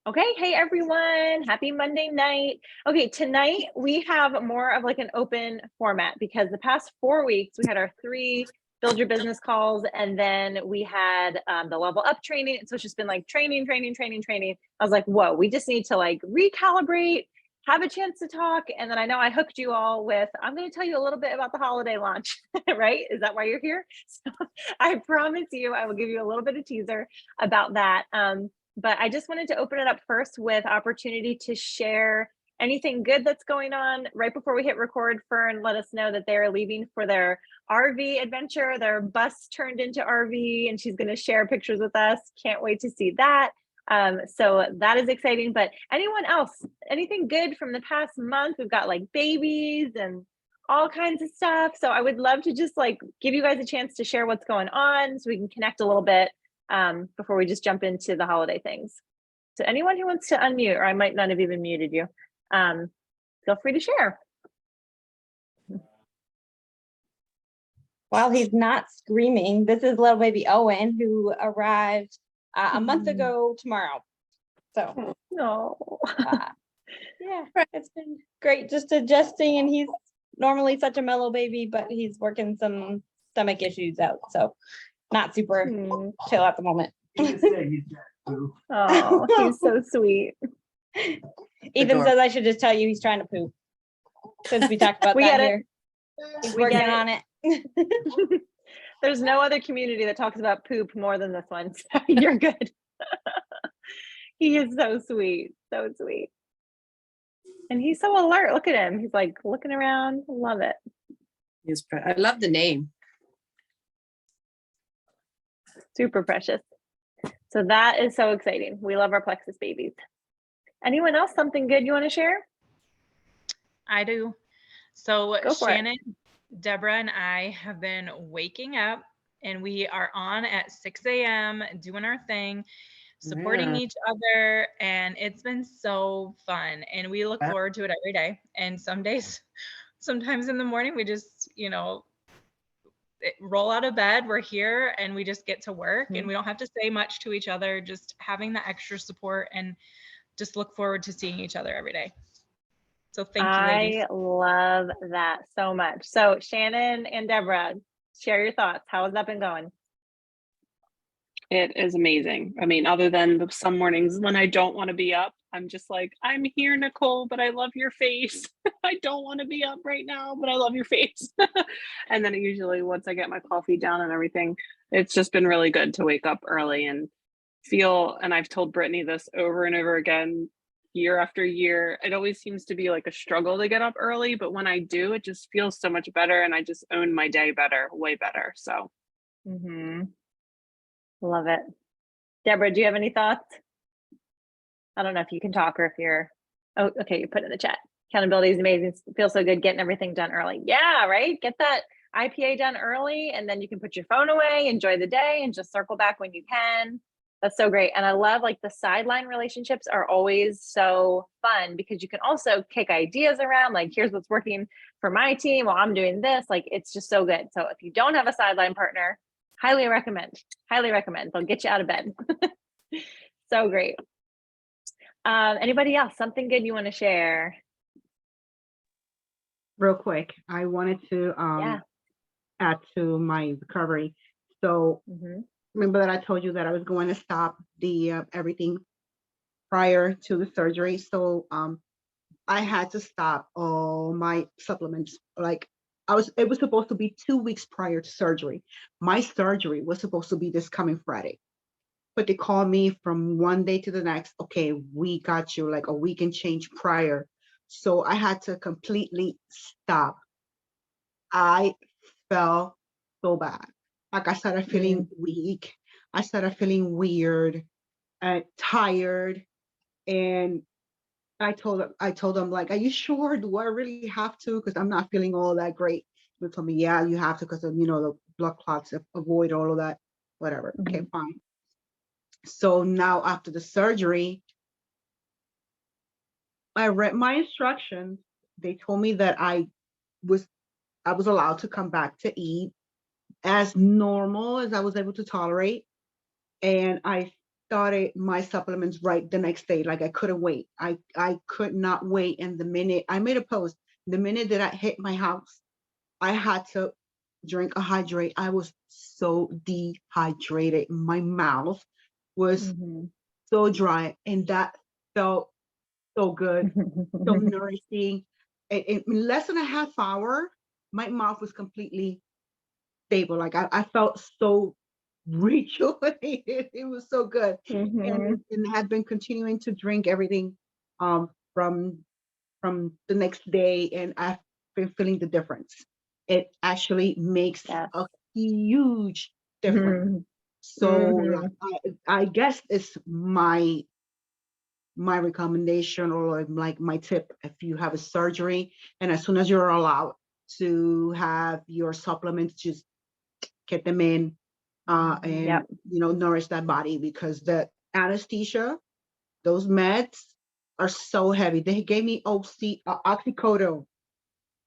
Okay, hey everyone, happy Monday night. Okay, tonight we have more of like an open format because the past 4 weeks we had our three build your business calls, and then we had the level up training. So it's just been like training. I was like, whoa, we just need to like recalibrate, have a chance to talk. And then I know I hooked you all with, I'm going to tell you a little bit about the holiday launch, right? Is that why you're here? So I promise you, I will give you a little bit of teaser about that. But I just wanted to open it up first with opportunity to share anything good that's going on. Right before we hit record, Fern let us know that they're leaving for their RV adventure. Their bus turned into RV, and she's going to share pictures with us. Can't wait to see that. So that is exciting. But anyone else, anything good from the past month? We've got like babies and all kinds of stuff. So I would love to just like give you guys a chance to share what's going on so we can connect a little bit before we just jump into the holiday things. So anyone who wants to unmute, or I might not have even muted you, feel free to share. While he's not screaming, this is little baby Owen, who arrived a month ago tomorrow. So, no. Yeah, it's been great just adjusting, and he's normally such a mellow baby, but he's working some stomach issues out. So not super chill at the moment. Oh, he's so sweet. Ethan says I should just tell you he's trying to poop. Since we talked about that here. He's working on it. There's no other community that talks about poop more than this one. So you're good. He is so sweet. So sweet. And he's so alert. Look at him. He's like looking around. Love it. I love the name. Super precious. So that is so exciting. We love our Plexus babies. Anyone else, something good you want to share? I do. So Shannon, Deborah, and I have been waking up, and we are on at 6 a.m. doing our thing, supporting each other, and it's been so fun. And we look forward to it every day. And some days, sometimes in the morning, we just, roll out of bed, we're here, and we just get to work, and we don't have to say much to each other, just having the extra support, and just look forward to seeing each other every day. So thank you, ladies. I love that so much. So Shannon and Deborah, share your thoughts. How has that been going? It is amazing. I mean, other than some mornings when I don't want to be up, I'm just like, I'm here, Nicole, but I love your face. I don't want to be up right now, but I love your face. And then usually once I get my coffee down and everything, it's just been really good to wake up early and feel, and I've told Brittany this over and over again, year after year, it always seems to be like a struggle to get up early, but when I do, it just feels so much better, and I just own my day better, way better. So love it. Deborah, do you have any thoughts? I don't know if you can talk or if you're, oh, okay, you put it in the chat. Accountability is amazing. It feels so good getting everything done early. Yeah, right? Get that IPA done early, and then you can put your phone away, enjoy the day, and just circle back when you can. That's so great. And I love like the sideline relationships are always so fun because you can also kick ideas around. Like, here's what's working for my team while I'm doing this. Like, it's just so good. So if you don't have a sideline partner, highly recommend. They'll get you out of bed. So great. Anybody else? Something good you want to share? Real quick, I wanted to add to my recovery. So remember that I told you that I was going to stop the everything prior to the surgery. So I had to stop all my supplements. Like it was supposed to be 2 weeks prior to surgery. My surgery was supposed to be this coming Friday, but they called me from one day to the next. Okay, we got you like a week and change prior. So I had to completely stop. I felt so bad. Like I started feeling weak. I started feeling weird and tired. And I told them, like, are you sure? Do I really have to? Because I'm not feeling all that great. They told me, yeah, you have to, because of, the blood clots, avoid all of that, whatever. Okay, fine. So now after the surgery, I read my instructions. They told me that I was allowed to come back to eat as normal as I was able to tolerate. And I started my supplements right the next day. Like I couldn't wait. I could not wait. And the minute I made a post, the minute that I hit my house, I had to drink a hydrate. I was so dehydrated. My mouth was so dry, and that felt so good, so nourishing. In less than a half hour, my mouth was completely stable. Like I felt so rejuvenated. It was so good. And I had been continuing to drink everything from the next day, and I've been feeling the difference. It actually makes a huge difference. So like, I guess it's my recommendation, or like my tip, if you have a surgery and as soon as you're allowed to have your supplements, just get them in and nourish that body, because the anesthesia, those meds are so heavy. They gave me oxycodone.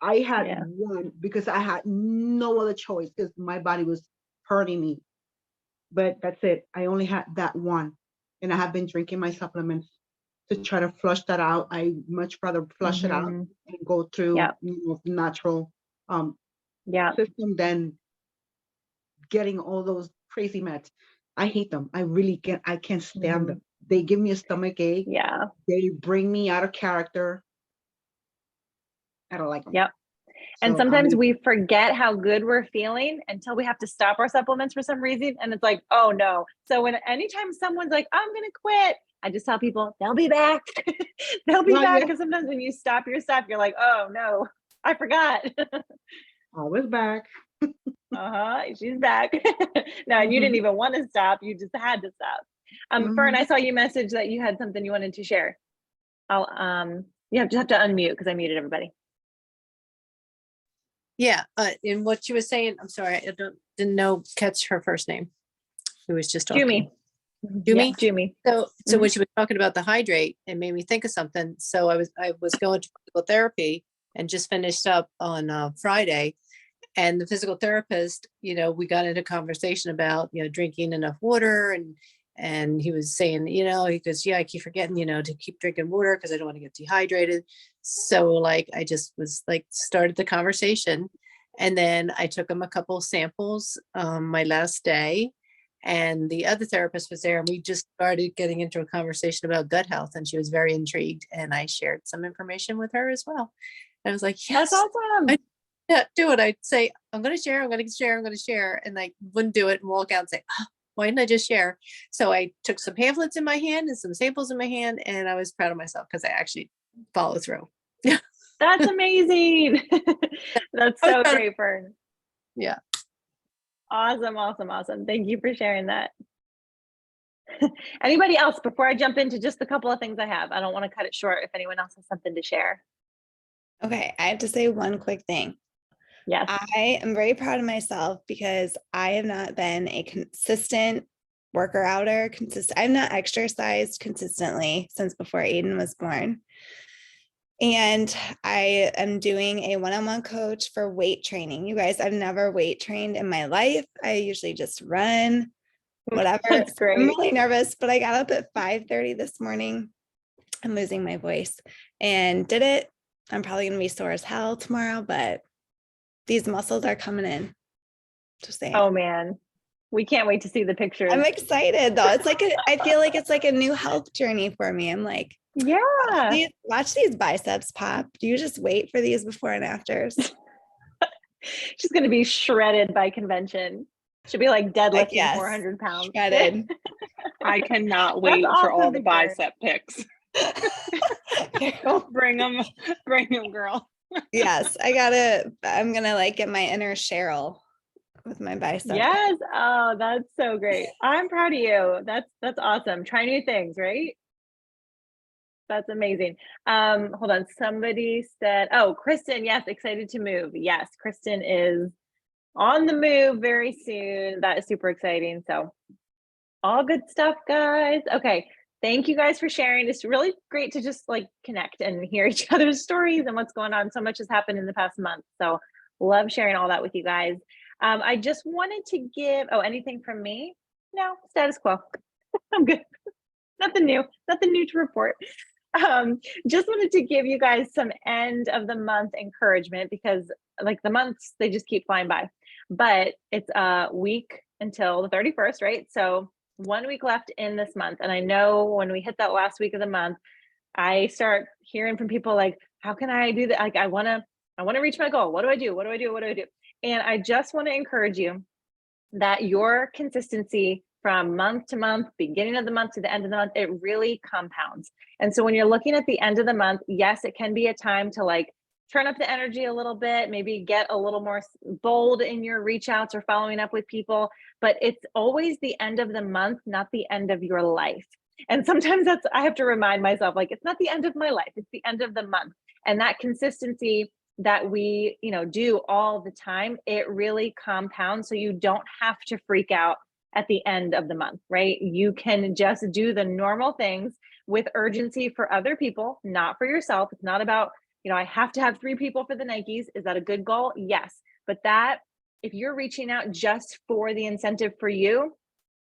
I had one because I had no other choice because my body was hurting me. But that's it. I only had that one. And I have been drinking my supplements to try to flush that out. I much rather flush it out and go through natural system than getting all those crazy meds. I hate them. I can't stand them. They give me a stomach ache. Yeah. They bring me out of character. I don't like them. Yep. And sometimes we forget how good we're feeling until we have to stop our supplements for some reason. And it's like, oh no. So anytime someone's like, I'm going to quit, I just tell people they'll be back. They'll be back. Because sometimes when you stop your stuff, you're like, oh no, I forgot. Always back. She's back. No, you didn't even want to stop. You just had to stop. Fern, I saw you message that you had something you wanted to share. You just have to unmute because I muted everybody. Yeah, in what she was saying, I'm sorry, I didn't catch her first name. Who was just talking. Jumi. Jumi. So when she was talking about the hydrate, it made me think of something. So I was going to physical therapy and just finished up on Friday, and the physical therapist, we got into conversation about drinking enough water, and he was saying, he goes, yeah, I keep forgetting, to keep drinking water because I don't want to get dehydrated. So like, I just was like, started the conversation, and then I took him a couple of samples my last day, and the other therapist was there, and we just started getting into a conversation about gut health, and she was very intrigued, and I shared some information with her as well. And I was like, yes, that's awesome. Do it. I'd say, I'm going to share, and I wouldn't do it and walk out and say, oh, why didn't I just share? So I took some pamphlets in my hand and some samples in my hand, and I was proud of myself because I actually followed through. That's amazing. That's so great, Fern. Yeah. Awesome. Thank you for sharing that. Anybody else before I jump into just a couple of things I have? I don't want to cut it short if anyone else has something to share. Okay, I have to say one quick thing. Yes. I am very proud of myself because I have not been a consistent worker outer. I've not exercised consistently since before Aiden was born. And I am doing a one-on-one coach for weight training. You guys, I've never weight trained in my life. I usually just run, whatever. That's great. I'm really nervous, but I got up at 5:30 this morning. I'm losing my voice and did it. I'm probably going to be sore as hell tomorrow, but these muscles are coming in. Just saying. Oh man, we can't wait to see the pictures. I'm excited though. It's like I feel like it's like a new health journey for me. I'm like, yeah, watch these biceps pop. Do you just wait for these before and afters? She's going to be shredded by convention. She'll be like deadlifting 400 pounds. Shredded. I cannot wait for all the bicep pics. Bring them, girl. Yes, I'm gonna like get my inner Cheryl with my bicep. Yes. Oh, that's so great. I'm proud of you. That's awesome. Try new things, right? That's amazing. Hold on. Somebody said, oh, Kristen, yes, excited to move. Yes, Kristen is on the move very soon. That is super exciting. So all good stuff, guys. Okay. Thank you guys for sharing. It's really great to just like connect and hear each other's stories and what's going on. So much has happened in the past month. So love sharing all that with you guys. I just wanted to give, anything from me? No, status quo. I'm good. Nothing new to report. Just wanted to give you guys some end of the month encouragement because like the months, they just keep flying by, but it's a week until the 31st, right? So 1 week left in this month. And I know when we hit that last week of the month, I start hearing from people like, how can I do that? Like, I want to reach my goal. What do I do? What do I do? What do I do? And I just want to encourage you that your consistency from month to month, beginning of the month to the end of the month, it really compounds. And so when you're looking at the end of the month, yes, it can be a time to like turn up the energy a little bit, maybe get a little more bold in your reach outs or following up with people, but it's always the end of the month, not the end of your life. And sometimes I have to remind myself, like, it's not the end of my life, it's the end of the month. And that consistency that we, do all the time, it really compounds. So you don't have to freak out at the end of the month, right? You can just do the normal things with urgency for other people, not for yourself. It's not about, I have to have 3 people for the Nikes. Is that a good goal? Yes. But if you're reaching out just for the incentive for you,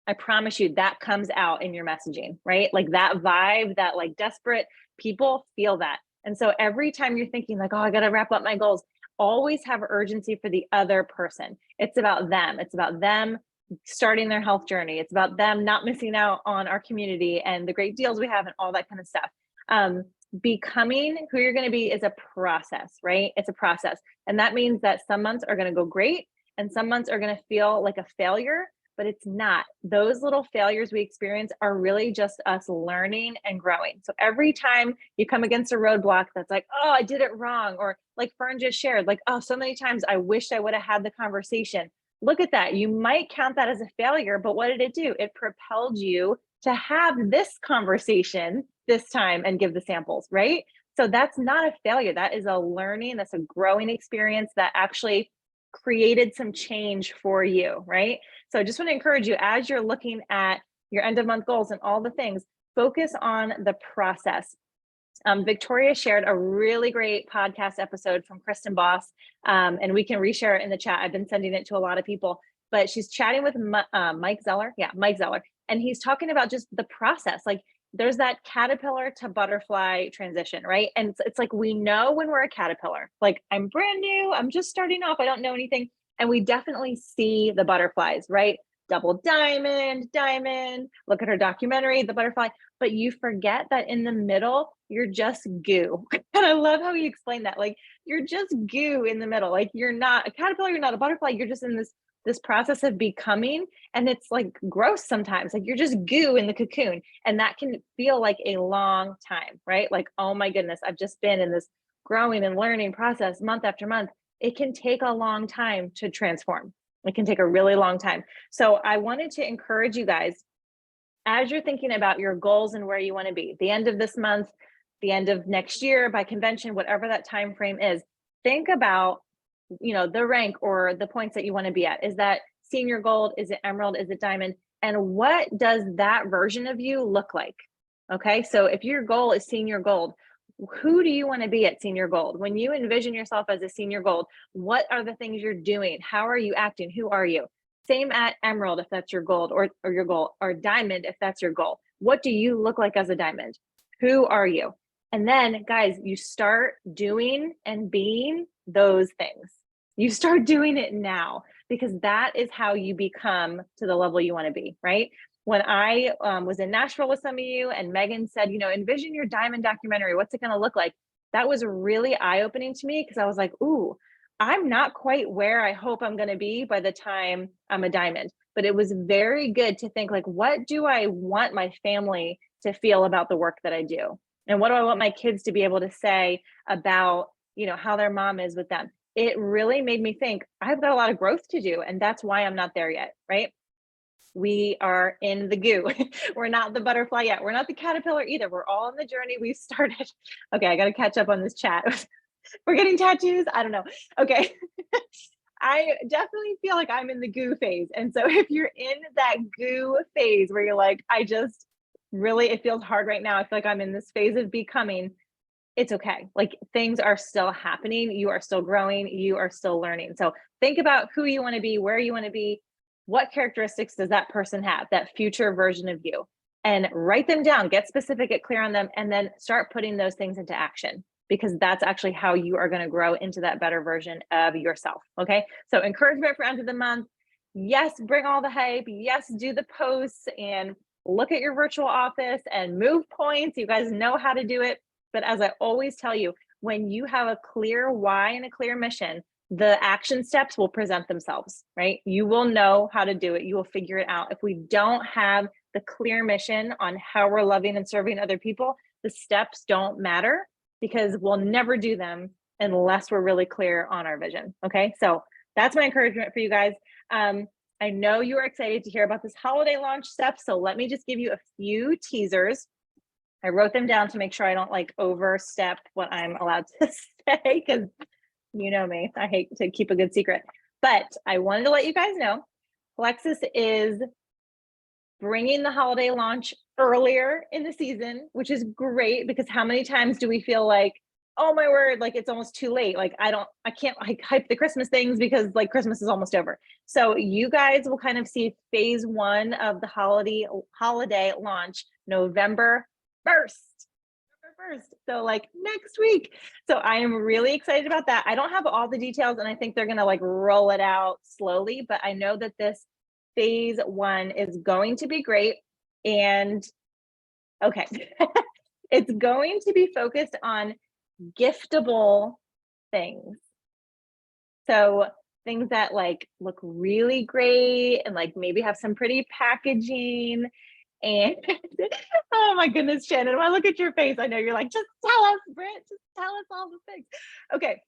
I promise you that comes out in your messaging, right? Like that vibe, that like desperate people feel that. And so every time you're thinking like, oh, I got to wrap up my goals, always have urgency for the other person. It's about them. It's about them starting their health journey. It's about them not missing out on our community and the great deals we have and all that kind of stuff. Becoming who you're going to be is a process, right? It's a process. And that means that some months are going to go great and some months are going to feel like a failure, but it's not. Those little failures we experience are really just us learning and growing. So every time you come against a roadblock that's like, oh, I did it wrong, or like Fern just shared, like, oh, so many times I wish I would have had the conversation. Look at that. You might count that as a failure, but what did it do? It propelled you to have this conversation this time and give the samples, right? So that's not a failure. That is a learning, that's a growing experience that actually created some change for you, right? So I just want to encourage you as you're looking at your end of month goals and all the things, focus on the process. Victoria shared a really great podcast episode from Kristen Boss, and we can reshare it in the chat. I've been sending it to a lot of people, but she's chatting with Mike Zeller. Yeah, Mike Zeller. And he's talking about just the process. Like there's that caterpillar to butterfly transition, right? And it's like, we know when we're a caterpillar, like I'm brand new, I'm just starting off, I don't know anything. And we definitely see the butterflies, right? Double diamond, look at her documentary, The Butterfly, but you forget that in the middle, you're just goo. And I love how he explained that. Like you're just goo in the middle. Like you're not a caterpillar, you're not a butterfly, you're just in this process of becoming. And it's like gross sometimes, like you're just goo in the cocoon. And that can feel like a long time, right? Like, oh my goodness, I've just been in this growing and learning process month after month. It can take a long time to transform. It can take a really long time. So I wanted to encourage you guys, as you're thinking about your goals and where you want to be, the end of this month, the end of next year, by convention, whatever that time frame is, think about, the rank or the points that you want to be at. Is that senior gold? Is it emerald? Is it diamond? And what does that version of you look like? Okay, so if your goal is senior gold, who do you want to be at senior gold? When you envision yourself as a senior gold, what are the things you're doing? How are you acting? Who are you? Same at emerald, if that's your gold, or your goal, or diamond, if that's your goal. What do you look like as a diamond? Who are you? And then guys, you start doing and being those things. You start doing it now, because that is how you become to the level you want to be, right? When I was in Nashville with some of you and Megan said, envision your diamond documentary, what's it going to look like? That was really eye-opening to me, because I was like, ooh, I'm not quite where I hope I'm going to be by the time I'm a diamond. But it was very good to think like, what do I want my family to feel about the work that I do? And what do I want my kids to be able to say about, how their mom is with them? It really made me think I've got a lot of growth to do. And that's why I'm not there yet, right? We are in the goo. We're not the butterfly yet. We're not the caterpillar either. We're all on the journey we've started. Okay, I got to catch up on this chat. We're getting tattoos. I don't know. Okay. I definitely feel like I'm in the goo phase. And so if you're in that goo phase where you're like, it feels hard right now. I feel like I'm in this phase of becoming. It's okay. Like things are still happening. You are still growing. You are still learning. So think about who you want to be, where you want to be. what characteristics does that person have, that future version of you? And write them down, get specific, get clear on them, and then start putting those things into action, because that's actually how you are going to grow into that better version of yourself. Okay. So encouragement for end of the month. Yes, bring all the hype. Yes, do the posts and look at your virtual office and move points. You guys know how to do it. But as I always tell you, when you have a clear why and a clear mission, the action steps will present themselves, right? You will know how to do it. You will figure it out. If we don't have the clear mission on how we're loving and serving other people, the steps don't matter, because we'll never do them unless we're really clear on our vision. Okay. So that's my encouragement for you guys. I know you are excited to hear about this holiday launch step. So let me just give you a few teasers. I wrote them down to make sure I don't like overstep what I'm allowed to say, because you know me, I hate to keep a good secret. But I wanted to let you guys know Plexus is bringing the holiday launch earlier in the season, which is great, because how many times do we feel like, oh my word, like it's almost too late. Like I can't like hype the Christmas things because like Christmas is almost over. So you guys will kind of see phase one of the holiday launch November 1st. So like next week. So I am really excited about that. I don't have all the details, and I think they're going to like roll it out slowly, but I know that this phase one is going to be great. And okay, it's going to be focused on giftable things. So things that like look really great and like maybe have some pretty packaging. And oh my goodness, Shannon, when I look at your face, I know you're like, just tell us, Britt, just tell us all the things. Okay.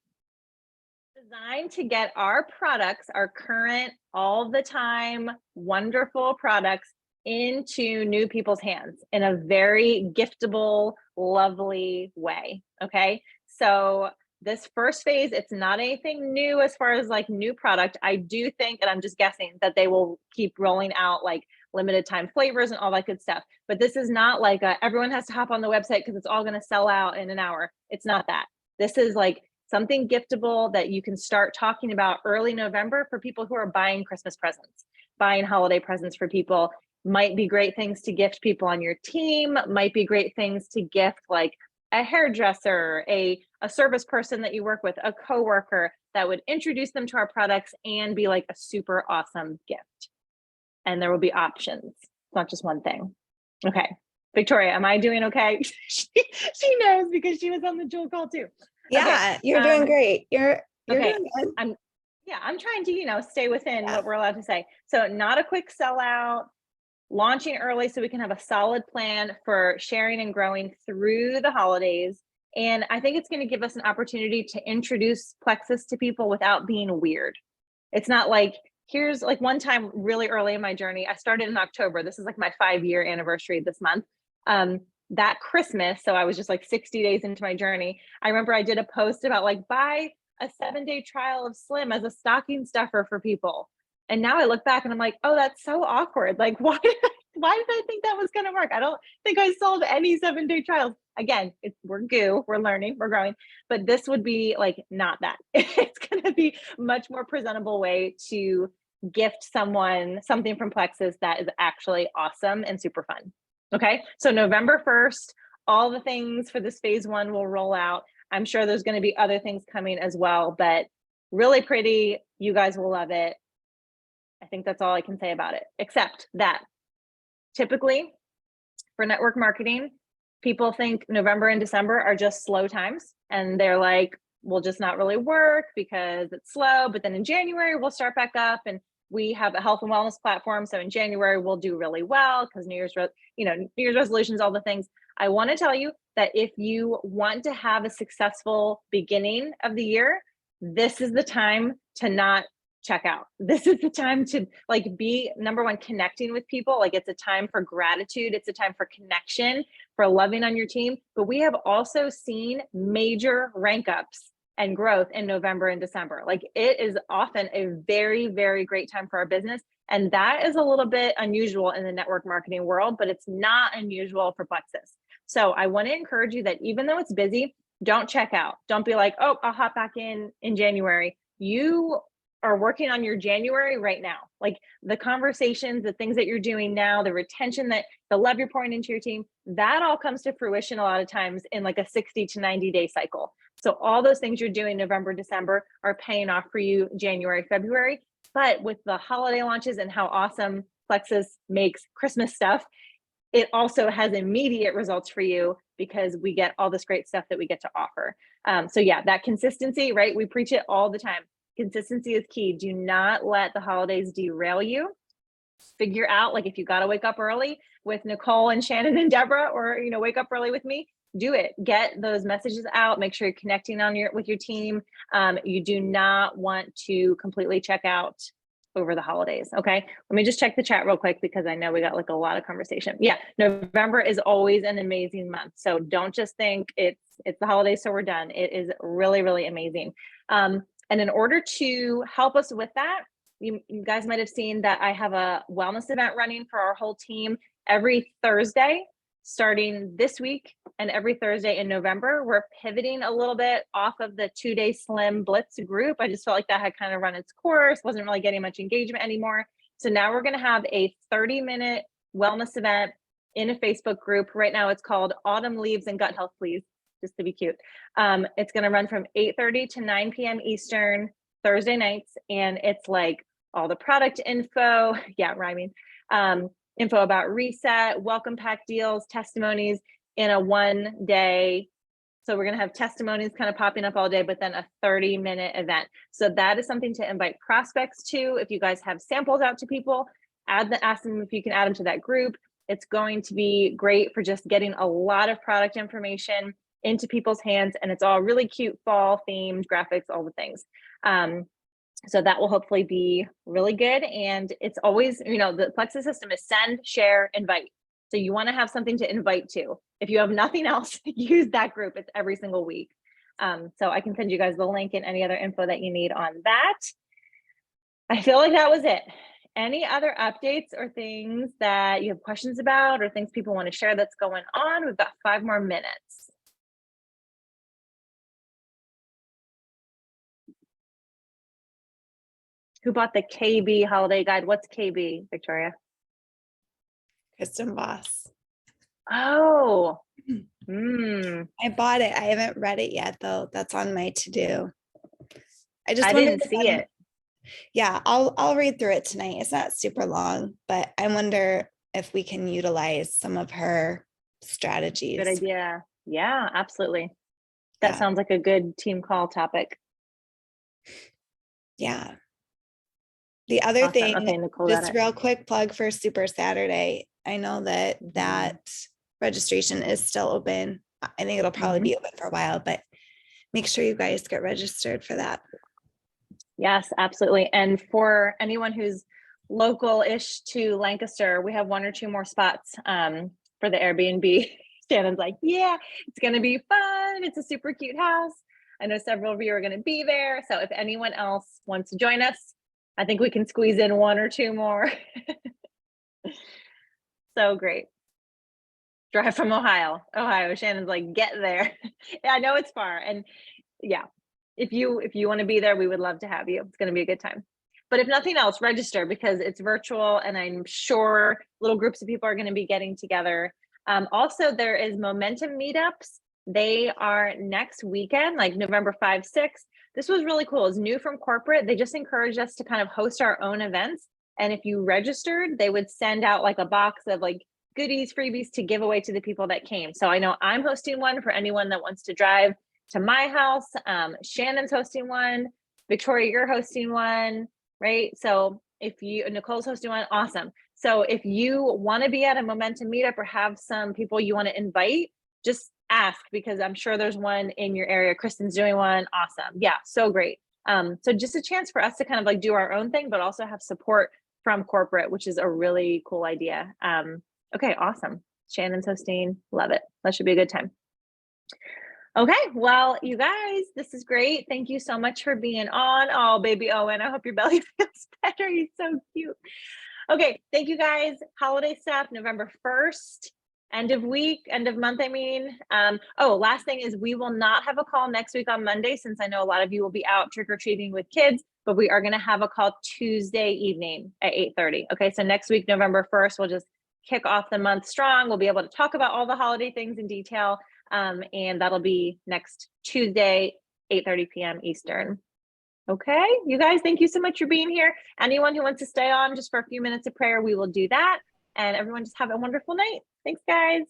Designed to get our products, our current, all the time, wonderful products into new people's hands in a very giftable, lovely way. Okay. So this first phase, it's not anything new as far as like new product. I do think, and I'm just guessing, that they will keep rolling out like limited time flavors and all that good stuff. But this is not like everyone has to hop on the website because it's all going to sell out in an hour. It's not that. This is like something giftable that you can start talking about early November for people who are buying Christmas presents, buying holiday presents for people. Might be great things to gift people on your team, might be great things to gift like a hairdresser, a service person that you work with, a coworker, that would introduce them to our products and be like a super awesome gift. And there will be options, not just one thing. Okay. Victoria, am I doing okay? she knows because she was on the Jewel call too. Yeah, okay. You're doing great. You're okay. doing good. I'm trying to, stay within what we're allowed to say. So not a quick sellout, launching early so we can have a solid plan for sharing and growing through the holidays. And I think it's going to give us an opportunity to introduce Plexus to people without being weird. It's not like, here's like one time really early in my journey, I started in October. This is like my 5-year anniversary this month. That Christmas, so I was just like 60 days into my journey. I remember I did a post about like buy a 7-day trial of Slim as a stocking stuffer for people. And now I look back and I'm like, oh, that's so awkward. Like, why did I think that was going to work? I don't think I sold any 7-day trials. Again, we're we're learning, we're growing, but this would be like not that. It's going to be much more presentable way to gift someone something from Plexus that is actually awesome and super fun. Okay, so November 1st, all the things for this phase one will roll out. I'm sure there's going to be other things coming as well, but really pretty. You guys will love it. I think that's all I can say about it, except that typically for network marketing, people think November and December are just slow times. And they're like, will just not really work because it's slow. But then in January, we'll start back up, and we have a health and wellness platform. So in January, we'll do really well because New Year's resolutions, all the things. I want to tell you that if you want to have a successful beginning of the year, this is the time to not check out. This is the time to like be number one, connecting with people. Like it's a time for gratitude. It's a time for connection, for loving on your team. But we have also seen major rank ups and growth in November and December. Like it is often a very, very great time for our business. And that is a little bit unusual in the network marketing world, but it's not unusual for Plexus. So I want to encourage you that even though it's busy, don't check out. Don't be like, oh, I'll hop back in January. You are working on your January right now. Like the conversations, the things that you're doing now, the retention, that the love you're pouring into your team, that all comes to fruition a lot of times in like a 60 to 90 day cycle. So all those things you're doing November, December are paying off for you January, February. But with the holiday launches and how awesome Plexus makes Christmas stuff, it also has immediate results for you because we get all this great stuff that we get to offer. So yeah, that consistency, right? We preach it all the time. Consistency is key. Do not let the holidays derail you. Figure out, like, if you got to wake up early with Nicole and Shannon and Deborah, or, you know, wake up early with me, do it. Get those messages out. Make sure you're connecting with your team. You do not want to completely check out over the holidays. Okay. Let me just check the chat real quick because I know we got like a lot of conversation. Yeah. November is always an amazing month. So don't just think it's the holidays, so we're done. It is really, really amazing. And in order to help us with that, you guys might have seen that I have a wellness event running for our whole team every Thursday, starting this week, and every Thursday in November. We're pivoting a little bit off of the 2-day Slim Blitz group. I just felt like that had kind of run its course, wasn't really getting much engagement anymore. So now we're going to have a 30-minute wellness event in a Facebook group. Right now it's called Autumn Leaves and Gut Health, Please, just to be cute. It's going to run from 8:30 to 9 p.m. Eastern Thursday nights. And it's like all the product info, rhyming, info about Reset, welcome pack deals, testimonies in a 1 day. So we're going to have testimonies kind of popping up all day, but then a 30-minute event. So that is something to invite prospects to. If you guys have samples out to people, ask them if you can add them to that group. It's going to be great for just getting a lot of product information into people's hands. And it's all really cute fall themed graphics, all the things. So that will hopefully be really good. And it's always, you know, the Plexus system is send, share, invite. So you want to have something to invite to. If you have nothing else, use that group. It's every single week. So I can send you guys the link and any other info that you need on that. I feel like that was it. Any other updates or things that you have questions about or things people want to share that's going on? We've got 5 more minutes. Who bought the KB holiday guide? What's KB, Victoria? Kristen Voss. Oh, I bought it. I haven't read it yet, though. That's on my to-do. I didn't see it. Yeah, I'll read through it tonight. It's not super long, but I wonder if we can utilize some of her strategies. Good idea. Yeah, absolutely. That sounds like a good team call topic. Yeah. The other thing, okay, Nicole, just real quick plug for Super Saturday. I know that registration is still open. I think it'll probably be open for a while, but make sure you guys get registered for that. Yes, absolutely. And for anyone who's local-ish to Lancaster, we have 1 or 2 more spots for the Airbnb. Shannon's like, yeah, it's going to be fun. It's a super cute house. I know several of you are going to be there. So if anyone else wants to join us, I think we can squeeze in 1 or 2 more. So great. Drive from Ohio. Shannon's like, get there. Yeah, I know it's far. And yeah, if you want to be there, we would love to have you. It's going to be a good time. But if nothing else, register because it's virtual and I'm sure little groups of people are going to be getting together. Also, there is Momentum meetups. They are next weekend, like November 5, 6. This was really cool. It's new from corporate. They just encouraged us to kind of host our own events. And if you registered, they would send out like a box of like goodies, freebies to give away to the people that came. So I know I'm hosting one for anyone that wants to drive to my house. Shannon's hosting one. Victoria, you're hosting one, right? So if Nicole's hosting one, awesome. So if you want to be at a Momentum meetup or have some people you want to invite, just ask because I'm sure there's one in your area. Kristen's doing one. Awesome. Yeah, so great. So just a chance for us to kind of like do our own thing, but also have support from corporate, which is a really cool idea. Okay, awesome. Shannon's hosting. Love it. That should be a good time. Okay, well, you guys, this is great. Thank you so much for being on. Oh, baby Owen, I hope your belly feels better. He's so cute. Okay, thank you guys. Holiday stuff, November 1st, end of month, I mean. Last thing is we will not have a call next week on Monday since I know a lot of you will be out trick-or-treating with kids. but we are going to have a call Tuesday evening at 8:30. Okay, so next week, November 1st, we'll just kick off the month strong. We'll be able to talk about all the holiday things in detail, and that'll be next Tuesday, 8:30 p.m. Eastern. Okay, you guys, thank you so much for being here. Anyone who wants to stay on just for a few minutes of prayer, we will do that. And everyone just have a wonderful night. Thanks, guys.